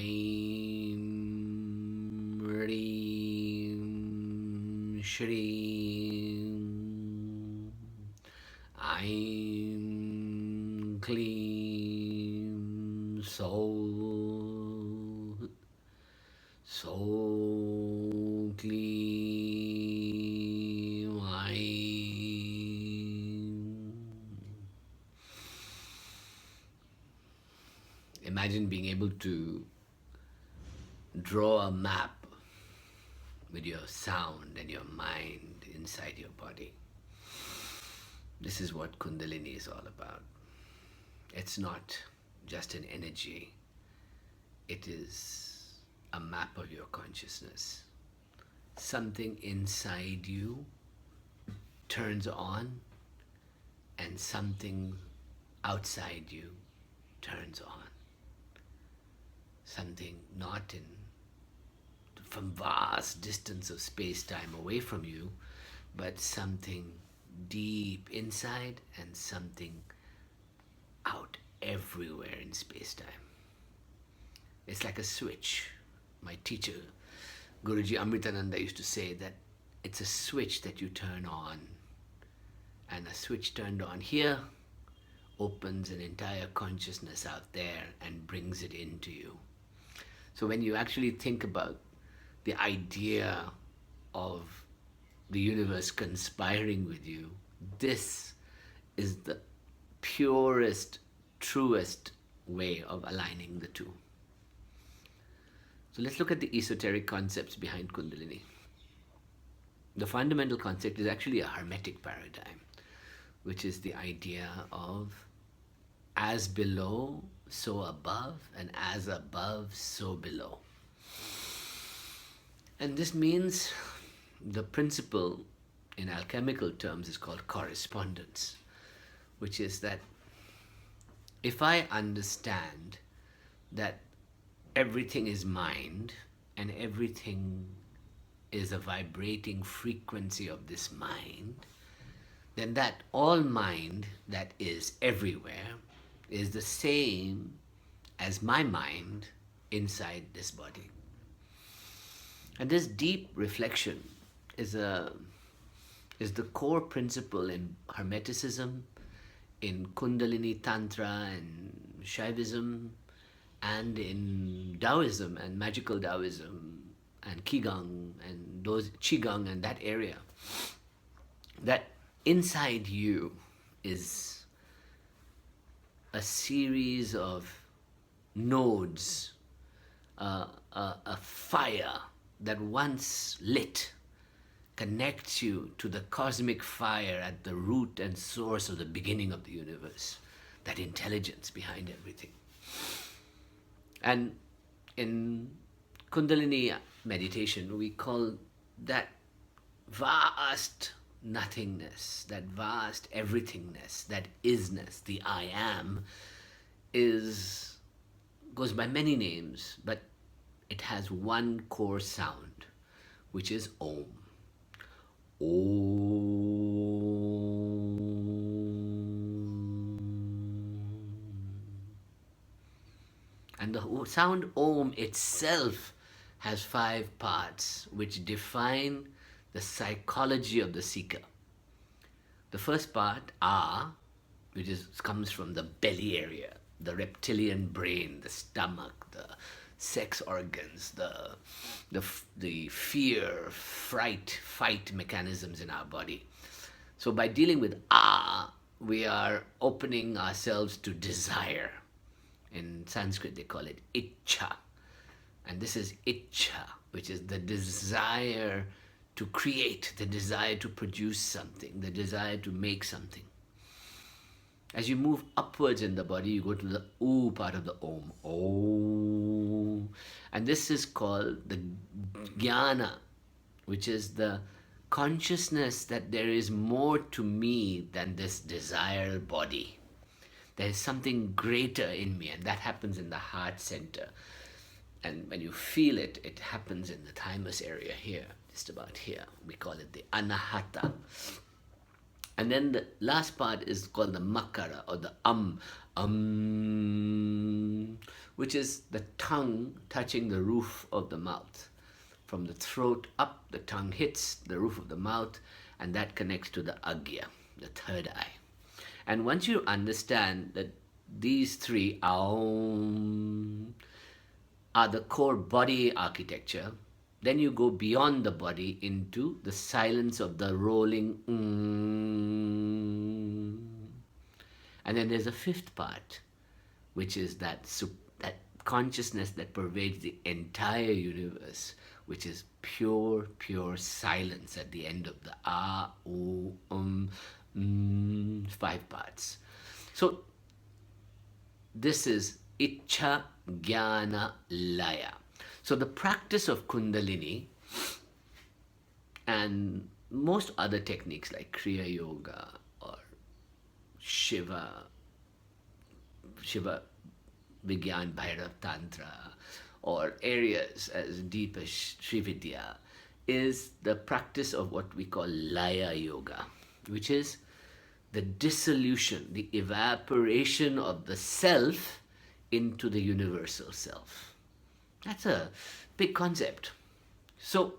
Aim Reem Shreem Aim Clean Soul Soul Clean Aim. Imagine being able to draw a map with your sound and your mind inside your body. This is what Kundalini is all about. It's not just an energy, it is a map of your consciousness. Something inside you turns on and something outside you turns on. Something not from vast distance of space-time away from you, but something deep inside and something out everywhere in space-time. It's like a switch. My teacher, Guruji Amritananda, used to say that it's a switch that you turn on, and a switch turned on here opens an entire consciousness out there and brings it into you. So when you actually think about the idea of the universe conspiring with you, this is the purest, truest way of aligning the two. So let's look at the esoteric concepts behind Kundalini. The fundamental concept is actually a hermetic paradigm, which is the idea of as below, so above, and as above, so below. And this means the principle in alchemical terms is called correspondence, which is that if I understand that everything is mind and everything is a vibrating frequency of this mind, then that all mind that is everywhere is the same as my mind inside this body. And this deep reflection is the core principle in Hermeticism, in Kundalini Tantra and Shaivism, and in Taoism and magical Taoism and Qigong and those Qigong and that area. That inside you is a series of nodes, a fire that once lit connects you to the cosmic fire at the root and source of the beginning of the universe, that intelligence behind everything. And in Kundalini meditation, we call that vast nothingness, that vast everythingness, that isness, the I am, goes by many names, but it has one core sound, which is Om. Om. And the sound Om itself has 5 parts which define the psychology of the seeker. The first part, A, which comes from the belly area, the reptilian brain, the stomach, the sex organs, the fear, fright, fight mechanisms in our body. So by dealing with A, we are opening ourselves to desire. In Sanskrit, they call it Ichcha. And this is Ichcha, which is the desire to create, the desire to produce something, the desire to make something. As you move upwards in the body, you go to the U part of the Om. Om. And this is called the Jnana, which is the consciousness that there is more to me than this desire body. There is something greater in me, and that happens in the heart center. And when you feel it, it happens in the thymus area here, just about here. We call it the anahata. And then the last part is called the makara, or the which is the tongue touching the roof of the mouth. From the throat up, the tongue hits the roof of the mouth, and that connects to the agya, the third eye. And once you understand that these three aum are the core body architecture, then you go beyond the body into the silence of the rolling And then there's a fifth part, which is that consciousness that pervades the entire universe, which is pure silence at the end of the five parts. So this is Ichha Jnana Laya. So the practice of Kundalini and most other techniques like Kriya Yoga or Shiva Vigyan Bhairav Tantra, or areas as deep as Srividya, is the practice of what we call Laya Yoga, which is the dissolution, the evaporation of the self into the universal self. That's a big concept. So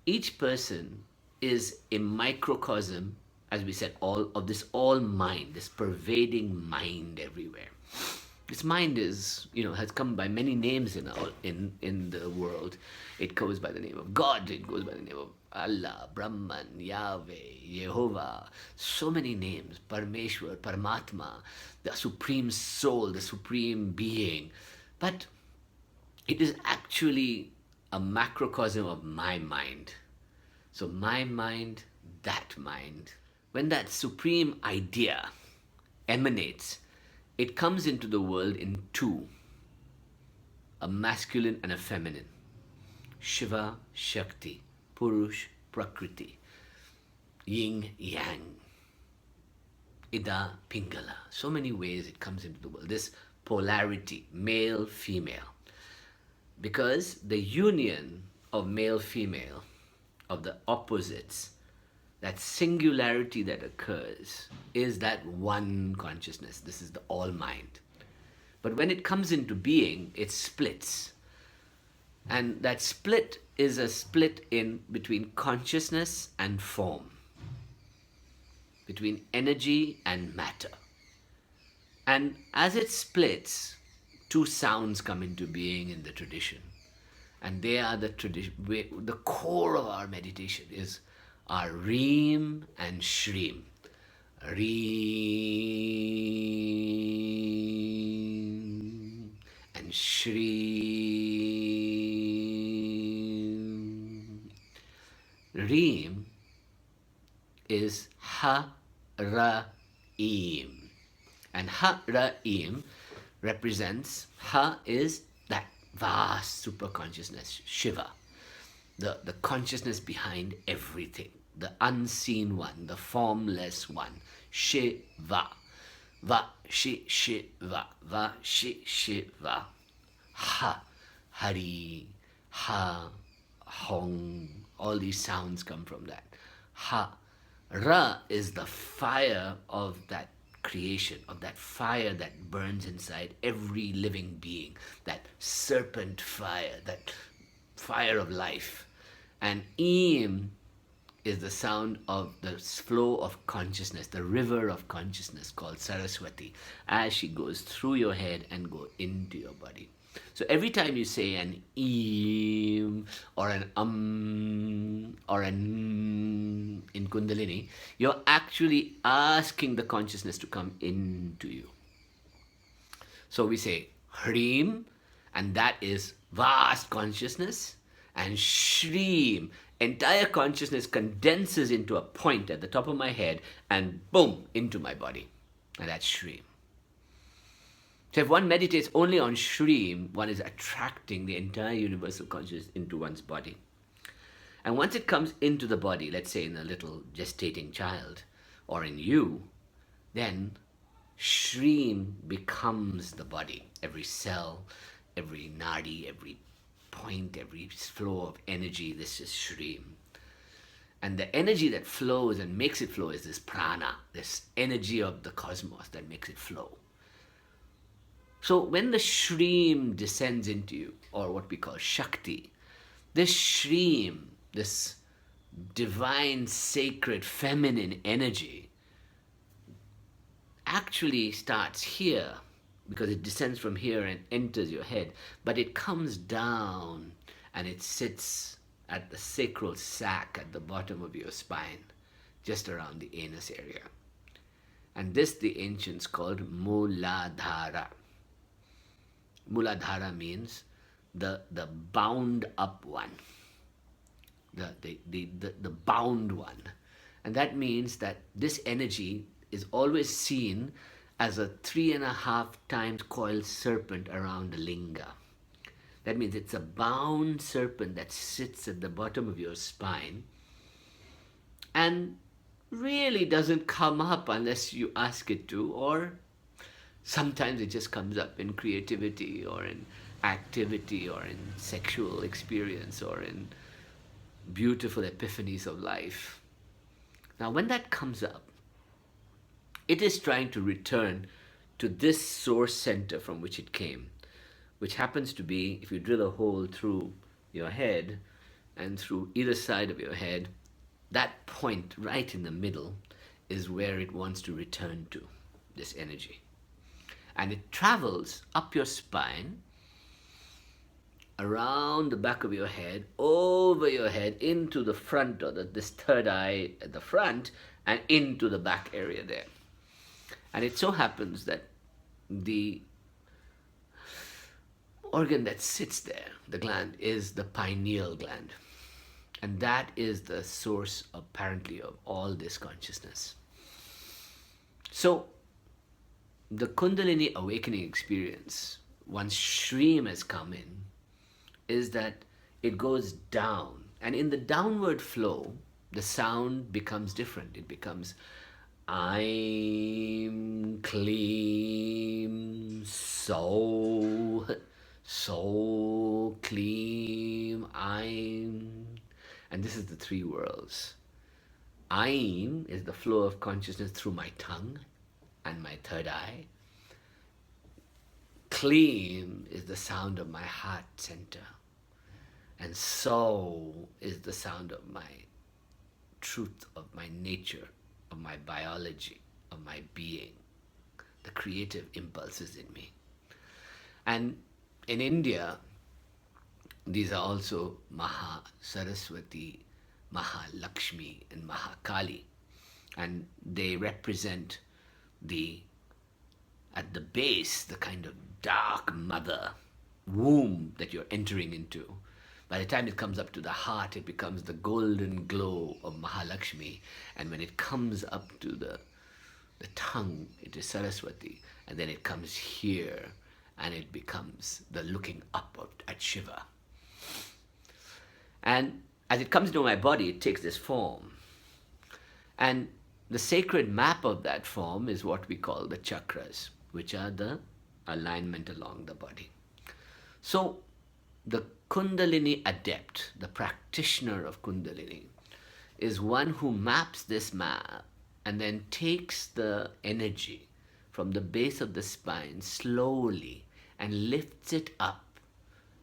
each person is a microcosm, as we said, all of this all mind, this pervading mind everywhere. This mind is, has come by many names in the world. It goes by the name of God. It goes by the name of Allah, Brahman, Yahweh, Jehovah. So many names. Parameshwar, Paramatma, the supreme soul, the supreme being. But it is actually a macrocosm of my mind. So my mind, that mind. When that supreme idea emanates, it comes into the world in two, a masculine and a feminine. Shiva, Shakti, Purush, Prakriti, Yin, Yang, Ida, Pingala. So many ways it comes into the world. This polarity, male, female. Because the union of male, female, of the opposites, that singularity that occurs is that one consciousness. This is the all mind. But when it comes into being, it splits. And that split is a split in between consciousness and form, between energy and matter. And as it splits, two sounds come into being in the tradition. And they are the tradition. The core of our meditation is are Reem and Shreem. Reem and Shreem. Reem is Ha-Ra-Eem. And Ha-Ra-Eem represents, Ha is that vast superconsciousness, Shiva. The consciousness behind everything, the unseen one, the formless one, Shiva. Va-shi-shiva, va-shi-shiva. Ha, Hari, Ha, Hong, all these sounds come from that. Ha, Ra is the fire of that creation, of that fire that burns inside every living being, that serpent fire, that fire of life. And Eem is the sound of the flow of consciousness, the river of consciousness called Saraswati, as she goes through your head and go into your body. So every time you say an Eem or an or an in Kundalini, you're actually asking the consciousness to come into you. So we say Hreem, and that is vast consciousness. And Shreem, entire consciousness condenses into a point at the top of my head and boom, into my body. And that's Shreem. So if one meditates only on Shreem, one is attracting the entire universal consciousness into one's body. And once it comes into the body, let's say in a little gestating child or in you, then Shreem becomes the body. Every cell, every nadi, every point, every flow of energy, this is Shreem. And the energy that flows and makes it flow is this prana, this energy of the cosmos that makes it flow. So when the Shreem descends into you, or what we call Shakti, this Shreem, this divine, sacred, feminine energy, actually starts here because it descends from here and enters your head, but it comes down and it sits at the sacral sac at the bottom of your spine, just around the anus area. And this the ancients called Mooladhara. Mooladhara means the bound up one, the bound one. And that means that this energy is always seen as a 3.5 times coiled serpent around the linga. That means it's a bound serpent that sits at the bottom of your spine and really doesn't come up unless you ask it to, or sometimes it just comes up in creativity or in activity or in sexual experience or in beautiful epiphanies of life. Now, when that comes up, it is trying to return to this source center from which it came, which happens to be, if you drill a hole through your head and through either side of your head, that point right in the middle is where it wants to return to, this energy. And it travels up your spine, around the back of your head, over your head, into the front, or this third eye at the front, and into the back area there. And it so happens that the organ that sits there, the gland, is the pineal gland. And that is the source, apparently, of all this consciousness. So, the Kundalini awakening experience, once Shreem has come in, is that it goes down. And in the downward flow, the sound becomes different. It becomes I'm Kleem, so Kleem, I'm. And this is the three worlds. Aim is the flow of consciousness through my tongue and my third eye. Kleem is the sound of my heart center. And so is the sound of my truth, of my nature, of my biology, of my being, the creative impulses in me. And in India, these are also Maha Saraswati, Maha Lakshmi, and Maha Kali. And they represent at the base, the kind of dark mother womb that you're entering into. By the time it comes up to the heart, it becomes the golden glow of Mahalakshmi. And when it comes up to the tongue, it is Saraswati. And then it comes here, and it becomes the looking up at Shiva. And as it comes into my body, it takes this form. And the sacred map of that form is what we call the chakras, which are the alignment along the body. So the Kundalini adept, the practitioner of Kundalini, is one who maps this map and then takes the energy from the base of the spine slowly and lifts it up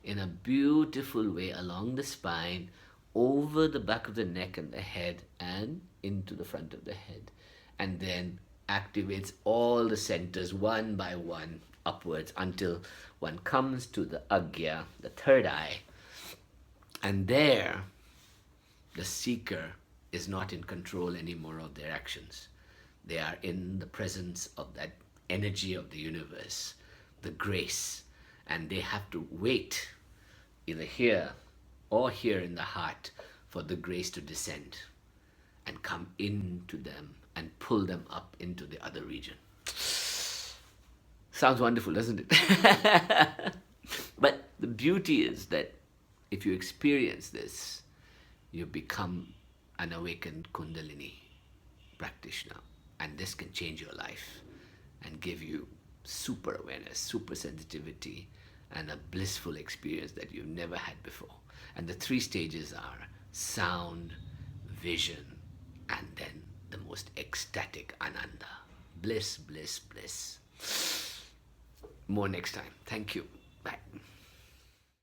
in a beautiful way along the spine, over the back of the neck and the head, and into the front of the head, and then activates all the centers one by one upwards until one comes to the Agya, the third eye. And there, the seeker is not in control anymore of their actions. They are in the presence of that energy of the universe, the grace, and they have to wait, either here or here in the heart, for the grace to descend and come into them and pull them up into the other region. Sounds wonderful, doesn't it? But the beauty is that if you experience this, you become an awakened Kundalini practitioner. And this can change your life and give you super awareness, super sensitivity, and a blissful experience that you've never had before. And the three stages are sound, vision, and then the most ecstatic ananda. Bliss, bliss, bliss. More next time. Thank you. Bye.